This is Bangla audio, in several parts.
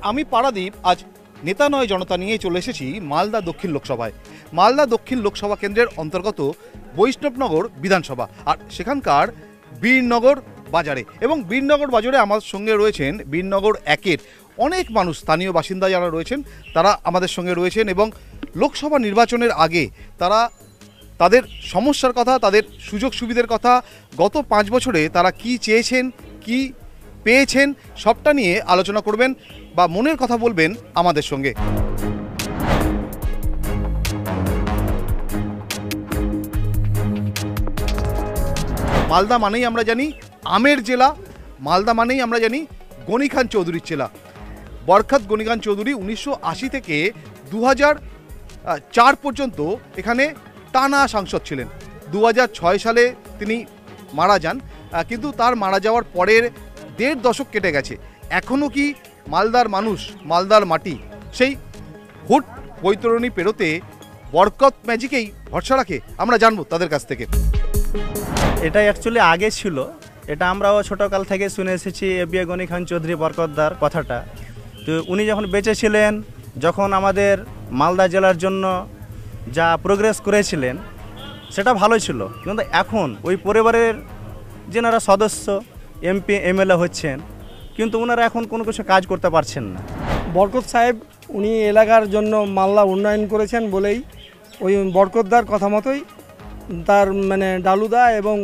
আমি পারাদীপ আজ নেতা নয় জনতা নিয়ে চলে এসেছি মালদা দক্ষিণ লোকসভায়। মালদা দক্ষিণ লোকসভা কেন্দ্রের অন্তর্গত বৈষ্ণবনগর বিধানসভা, আর সেখানকার বীরনগর বাজারে। এবং বীরনগর বাজারে আমার সঙ্গে রয়েছেন বীরনগর একের অনেক মানুষ, স্থানীয় বাসিন্দা যারা রয়েছেন তারা আমাদের সঙ্গে রয়েছেন, এবং লোকসভা নির্বাচনের আগে তারা তাদের সমস্যার কথা, তাদের সুযোগ সুবিধার কথা, গত 5 বছরে তারা কি চেয়েছেন, কি পেয়েছেন, সবটা নিয়ে আলোচনা করবেন বা মনের কথা বলবেন আমাদের সঙ্গে। মালদা মানেই আমরা জানি আমের জেলা, মালদা মানেই আমরা জানি গনি খান চৌধুরীর জেলা। বরকত গনি খান চৌধুরী 1980 থেকে 2004 পর্যন্ত এখানে টানা সাংসদ ছিলেন। 2006 সালে তিনি মারা যান, কিন্তু তার মারা যাওয়ার পরের 1.5 দশক কেটে গেছে। এখনও কি মালদার মানুষ, মালদার মাটি সেই ভোট বৈতরণী পেরোতে বরকত ম্যাজিকেই ভরসা রাখে? আমরা জানবো তাদের কাছ থেকে। এটা অ্যাকচুয়ালি আগে ছিল, এটা আমরাও ছোটোকাল থেকে শুনে এসেছি এবিএ গনি খান চৌধুরী বরকতদার কথাটা। তো উনি যখন বেঁচে ছিলেন, যখন আমাদের মালদা জেলার জন্য যা প্রোগ্রেস করেছিলেন সেটা ভালো ছিল, কিন্তু এখন ওই পরিবারের যেনারা সদস্য এমপি এমএলএ হচ্ছেন, কিন্তু ওনারা এখন কোনো কিছু কাজ করতে পারছেন না। বরকত সাহেব উনি এলাকার জন্য মালদা উন্নয়ন করেছেন বলেই ওই বরকতদার কথা মতোই তার ডালুদা এবং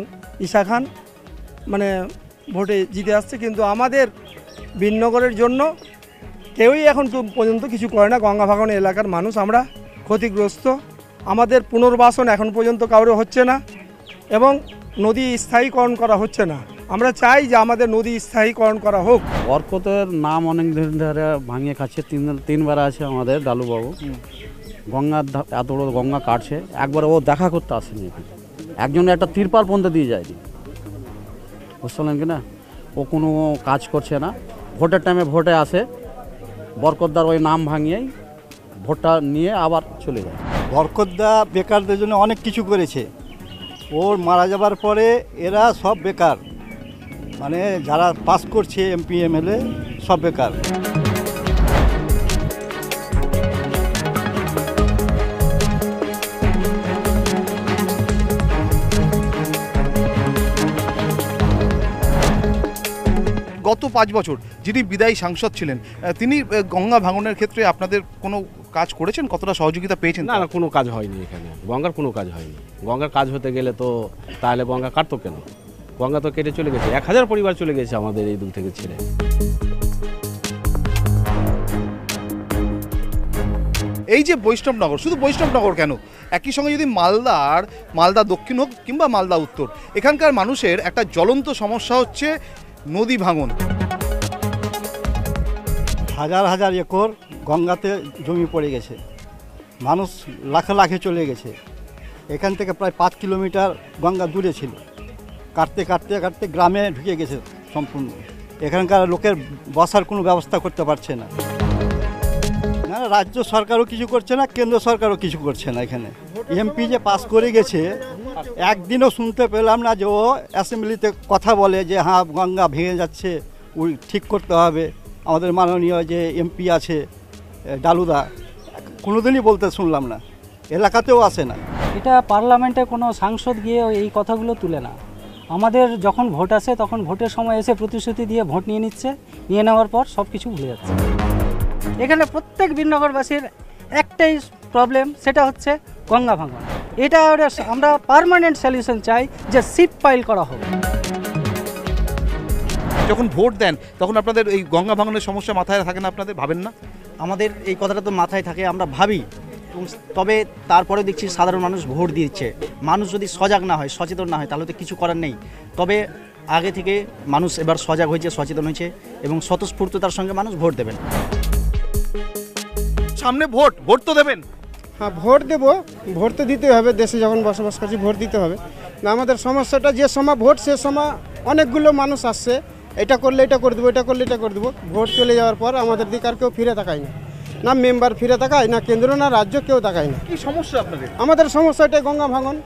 ঈশা খান ভোটে জিতে আসছে। কিন্তু আমাদের বীরনগরের জন্য কেউই এখন পর্যন্ত কিছু করে না। গঙ্গা ভাঙন এলাকার মানুষ আমরা ক্ষতিগ্রস্ত। আমাদের পুনর্বাসন এখন পর্যন্ত কারো হচ্ছে না এবং নদী স্থায়ীকরণ করা হচ্ছে না। আমরা চাই যে আমাদের নদী স্থায়ীকরণ করা হোক। বরকতের নাম অনেক দিন ধরে ভাঙিয়ে খাচ্ছে, তিনবার আছে আমাদের ডালুবাবু। গঙ্গার এত বড় গঙ্গা কাটছে, একবার ও দেখা করতে আসেনি এখানে, একজন একটা তিরপাল পর্যন্ত দিয়ে যায়নি, বুঝলেন কি না? ও কোনো কাজ করছে না। ভোটের টাইমে ভোটে আসে, বরকতদার ওই নাম ভাঙিয়েই ভোটটা নিয়ে আবার চলে যায়। বরকতদা বেকারদের জন্য অনেক কিছু করেছে। ওর মারা যাবার পরে এরা সব বেকার, যারা পাস করছে এমপি এমএলএ সব বেকার। গত 5 বছর যিনি বিদায়ী সাংসদ ছিলেন, তিনি গঙ্গা ভাঙনের ক্ষেত্রে আপনাদের কোনো কাজ করেছেন? কতটা সহযোগিতা পেয়েছেন? না, কোনো কাজ হয়নি এখানে, গঙ্গার কোনো কাজ হয়নি। গঙ্গার কাজ হতে গেলে তো তাহলে গঙ্গা কাটতো কেন? গঙ্গা তো কেটে চলে গেছে, 1000 পরিবার চলে গেছে আমাদের এই দূর থেকে ছেড়ে। এই যে বৈষ্ণবনগর, শুধু বৈষ্ণবনগর কেন, একই সঙ্গে যদি মালদা দক্ষিণ হোক কিংবা মালদা উত্তর, এখানকার মানুষের একটা জ্বলন্ত সমস্যা হচ্ছে নদী ভাঙন। হাজার হাজার একর গঙ্গাতে জমি পড়ে গেছে, মানুষ লাখে লাখে চলে গেছে। এখান থেকে প্রায় 5 কিলোমিটার গঙ্গা দূরে ছিল, কাটতে কাটতে কাটতে গ্রামে ঢুকে গেছে সম্পূর্ণ। এখানকার লোকের বসার কোনো ব্যবস্থা করতে পারছে না। রাজ্য সরকারও কিছু করছে না, কেন্দ্র সরকারও কিছু করছে না। এখানে এমপি যে পাস করে গেছে, একদিনও শুনতে পেলাম না যে ও অ্যাসেম্বলিতে কথা বলে যে হ্যাঁ গঙ্গা ভেঙে যাচ্ছে, ওই ঠিক করতে হবে। আমাদের মাননীয় যে এমপি আছে ডালুদা, কোনোদিনই বলতে শুনলাম না, এলাকাতেও আসে না। এটা পার্লামেন্টে কোনো সাংসদ গিয়ে এই কথাগুলো তুলে না। আমাদের যখন ভোট আসে তখন ভোটের সময় এসে প্রতিশ্রুতি দিয়ে ভোট নিয়ে নিচ্ছে, নিয়ে নেওয়ার পর সব কিছু ভুলে যাচ্ছে। এখানে প্রত্যেক বীরনগরবাসীর একটাই প্রবলেম, সেটা হচ্ছে গঙ্গা ভাঙন। এটা আমরা পার্মানেন্ট সলিউশন চাই, যে সিট পাইল করা হবে। যখন ভোট দেন তখন আপনাদের এই গঙ্গা ভাঙনের সমস্যা মাথায় থাকে না? আপনাদের ভাবেন না? আমাদের এই কথাটা তো মাথায় থাকে, আমরা ভাবি, তবে তারপরে দেখছি সাধারণ মানুষ ভোট দিচ্ছে। মানুষ যদি সজাগ না হয়, সচেতন না হয়, তাহলে তো কিছু করার নেই। তবে আগে থেকে মানুষ এবার সজাগ হয়েছে, সচেতন হয়েছে এবং স্বতঃস্ফূর্ততার সঙ্গে মানুষ ভোট দেবেন। সামনে ভোট তো দেবেন? হ্যাঁ, ভোট দেবো, ভোট তো দিতে হবে। দেশে যখন বসবাস করছি ভোট দিতে হবে না। আমাদের সমস্যাটা যে সময় ভোট, সে সময় অনেকগুলো মানুষ আসছে, এটা করলে এটা করে দেবো, এটা করলে এটা করে দেবো। ভোট চলে যাওয়ার পর আমাদের দিকে আর কেউ ফিরে তাকায় না, না মেম্বার ফিরে তাকায় না, কেন্দ্র না রাজ্য, কেউ তাকায় না। কি সমস্যা আপনাদের? আমাদের সমস্যাটাই গঙ্গা ভাঙন।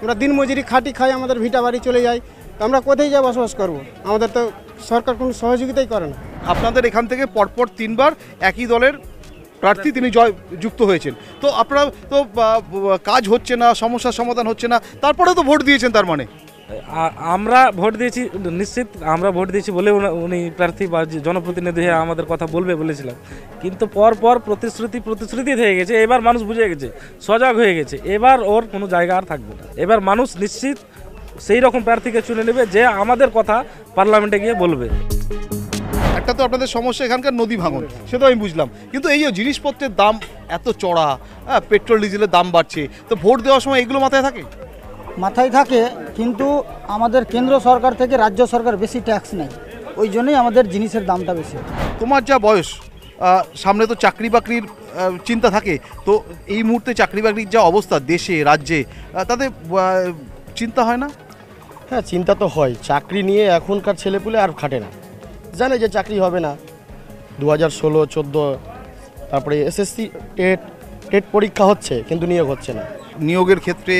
আমরা দিনমজুরি খাটি খাই, আমাদের ভিটা বাড়ি চলে যায়, আমরা কোথায় যা বসবাস করবো? আমাদের তো সরকার কোনো সহযোগিতাই করে না। আপনাদের এখান থেকে পরপর 3 বার একই দলের প্রার্থী তিনি যুক্ত হয়েছেন, তো আপনারা তো কাজ হচ্ছে না, সমস্যার সমাধান হচ্ছে না, তারপরেও তো ভোট দিয়েছেন। তার মানে আমরা ভোট দিয়েছি, নিশ্চিত আমরা ভোট দিয়েছি বলে উনি প্রার্থী বা জনপ্রতিনিধি হয়ে আমাদের কথা বলবে বলেছিলাম, কিন্তু পর প্রতিশ্রুতি হয়ে গেছে। এবার মানুষ বুঝে গেছে, সজাগ হয়ে গেছে, এবার ওর কোনো জায়গা আর থাকবে না। এবার মানুষ নিশ্চিত সেই রকম প্রার্থীকে চুনে নেবে যে আমাদের কথা পার্লামেন্টে গিয়ে বলবে। একটা তো আপনাদের সমস্যা এখানকার নদী ভাঙন, সে তো আমি বুঝলাম, কিন্তু এই যে জিনিসপত্রের দাম এত চড়া, পেট্রোল ডিজেলের দাম বাড়ছে, তো ভোট দেওয়ার সময় এগুলো মাথায় থাকে? মাথায় থাকে, কিন্তু আমাদের কেন্দ্র সরকার থেকে রাজ্য সরকার বেশি ট্যাক্স নেয়, ওই জন্যই আমাদের জিনিসের দামটা বেশি। তোমার যা বয়স, সামনে তো চাকরি বাকরির চিন্তা থাকে, তো এই মুহূর্তে চাকরি বাকরির যা অবস্থা দেশে রাজ্যে, তাতে চিন্তা হয় না? হ্যাঁ, চিন্তা তো হয়। চাকরি নিয়ে এখনকার ছেলেপুলে আর খাটে না, জানে যে চাকরি হবে না। 2016-14 তারপরে এসএসসি টেট পরীক্ষা হচ্ছে, কিন্তু নিয়োগ হচ্ছে না। নিয়োগের ক্ষেত্রে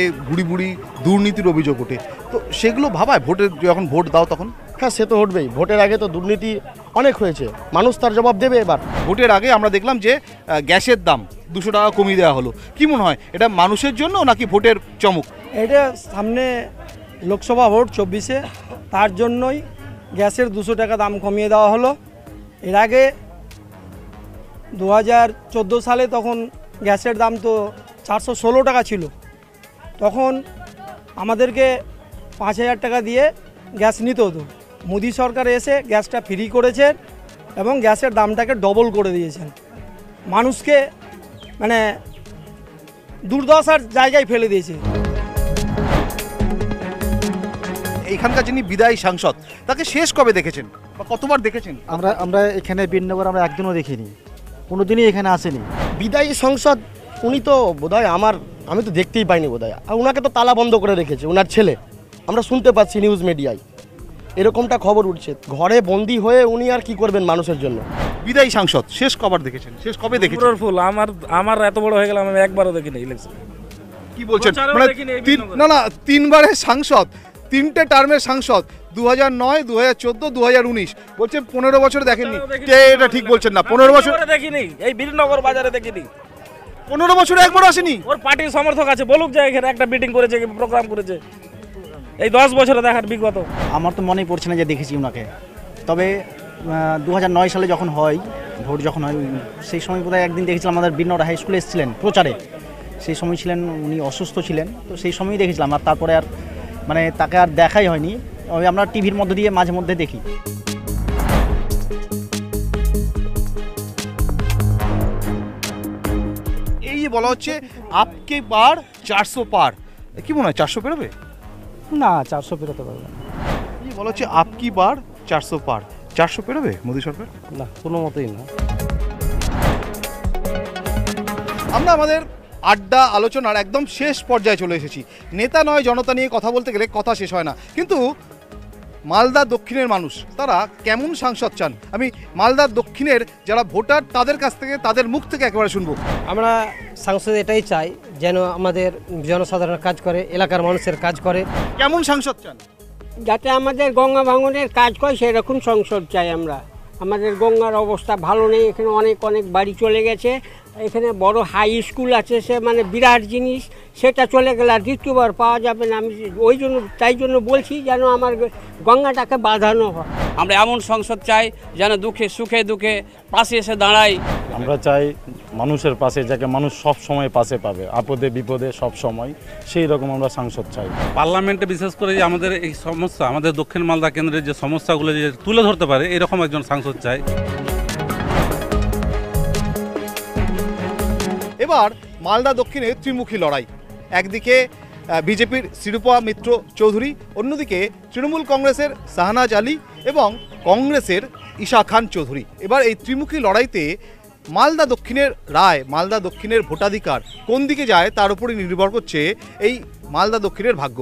বুড়ি দুর্নীতির অভিযোগ ওঠে, তো সেগুলো ভাবায় ভোটের যখন ভোট দাও তখন? হ্যাঁ, সে তো উঠবেই। ভোটের আগে তো দুর্নীতি অনেক হয়েছে, মানুষ তার জবাব দেবে। এবার ভোটের আগে আমরা দেখলাম যে গ্যাসের দাম 200 টাকা কমিয়ে দেওয়া হলো। কি মনে হয়, এটা মানুষের জন্য নাকি ভোটের চমক? এটা সামনে লোকসভা ভোট 24-এ, তার জন্যই গ্যাসের 200 টাকা দাম কমিয়ে দেওয়া হলো। এর আগে 2014 সালে তখন গ্যাসের দাম তো 416 টাকা ছিল, তখন আমাদেরকে 5000 টাকা দিয়ে গ্যাস নিতে হতো। মোদি সরকার এসে গ্যাসটা ফ্রি করেছেন এবং গ্যাসের দামটাকে ডবল করে দিয়েছেন। মানুষকে মানে দুর্দশার জায়গায় ফেলে দিয়েছে। এইখানকার যিনি বিদায়ী সাংসদ, তাকে শেষ কবে দেখেছেন বা কতবার দেখেছেন? আমরা এখানে বীরনগর আমরা একদিনও দেখিনি, কোনোদিনই এখানে আসেনি। বিদায়ী সংসদ উনি তো বোধহয় আমি তো দেখতেই পাইনি বোধহয়। আর ওনাকে তো তালা বন্ধ করে রেখেছে ওনার ছেলে, আমরা শুনতে পাচ্ছি নিউজ মিডিয়ায় এরকমটা খবর উঠছে। ঘরে বন্দি হয়ে উনি আর কি করবেন মানুষের জন্য? বিদায়ী সাংসদ শেষ কবার দেখেছেন, শেষ কবে দেখেছেন? ফুল আমার এত বড় হয়ে গেল, আমি একবারও দেখিনি ইলেকশন। কি বলছেন? না 3 বারের সাংসদ, 3টে টার্মের সাংসদ, 2009, 2014, 2019, বলছেন 15 বছর দেখেননি। এটা ঠিক বলছেন না? 15 বছর দেখিনি, এই বীরনগর বাজারে দেখিনি। 15 বছরে একবার আসেনি। ওর পার্টির সমর্থক আছে, বলুক যে এখানে একটা মিটিং করেছে, প্রোগ্রাম করেছে, এই 10 বছরে দেখার বিগত। আমার তো মনেই পড়ছে না যে দেখেছি ওনাকে। তবে 2009 সালে যখন হয় ভোট, যখন হয় সেই সময় বোধহয় একদিন দেখেছিলাম, আমাদের বীরনগর হাই স্কুলে এসেছিলেন প্রচারে, সেই সময় ছিলেন উনি, অসুস্থ ছিলেন, তো সেই সময়ই দেখেছিলাম। আর তারপরে আর মানে তাকে আর দেখাই হয়নি, আমরা টিভির মধ্যে দিয়ে মাঝে মধ্যে দেখি। এই যে বলা হচ্ছে আপকে বার 400 পার, কি মনে হয় 400 পেরোবে? না, 400 পেরোতে পারবে না। এই বলা হচ্ছে আপকি বার 400 পার, 400 পেরোবে মোদী সরকার? না, কোনো মতেই না। আমরা আমাদের আড্ডা আলোচনার একদম শেষ পর্যায়ে চলে এসেছি। নেতা নয় জনতা নিয়ে কথা বলতে গেলে কথা শেষ হয় না, কিন্তু মালদা দক্ষিণের মানুষ তারা কেমন সাংসদ চান, আমি মালদা দক্ষিণের যারা ভোটার তাদের কাছ থেকে, তাদের মুখ থেকে একেবারে শুনবো। আমরা সাংসদ এটাই চাই যেন আমাদের জনসাধারণের কাজ করে, এলাকার মানুষের কাজ করে। কেমন সাংসদ চান? যাতে আমাদের গঙ্গা ভাঙনের কাজ করে সেরকম সংসদ চাই আমরা। আমাদের গঙ্গার অবস্থা ভালো নেই, এখানে অনেক বাড়ি চলে গেছে, এখানে বড় হাই স্কুল আছে, সে মানে বিরাট জিনিস, সেটা চলে গেলে আর দ্বিতীয়বার পাওয়া যাবে না। আমি তাই জন্য বলছি যেন আমার গঙ্গাটাকে বাঁধানো হয়। আমরা এমন সংসদ চাই যেন দুঃখে সুখে দুঃখে পাশে এসে দাঁড়াই। আমরা চাই মানুষের পাশে, যাকে মানুষ সব সময় পাশে পাবে, আপদে বিপদে সব সময়, সেই রকম আমরা সাংসদ চাই। পার্লামেন্টে বিশেষ করে যে আমাদের এই সমস্যা, আমাদের দক্ষিণ মালদা কেন্দ্রের যে সমস্যাগুলো যে তুলে ধরতে পারে, এরকম একজন সাংসদ চাই। এবার মালদা দক্ষিণে ত্রিমুখী লড়াই। একদিকে বিজেপির শিরূপা মিত্র চৌধুরী, অন্যদিকে তৃণমূল কংগ্রেসের শাহনাজ আলী এবং কংগ্রেসের ঈশা খান চৌধুরী। এবার এই ত্রিমুখী লড়াইতে মালদা দক্ষিণের রায়, মালদা দক্ষিণের ভোটাধিকার কোন দিকে যায় তার উপরই নির্ভর করছে এই মালদা দক্ষিণের ভাগ্য।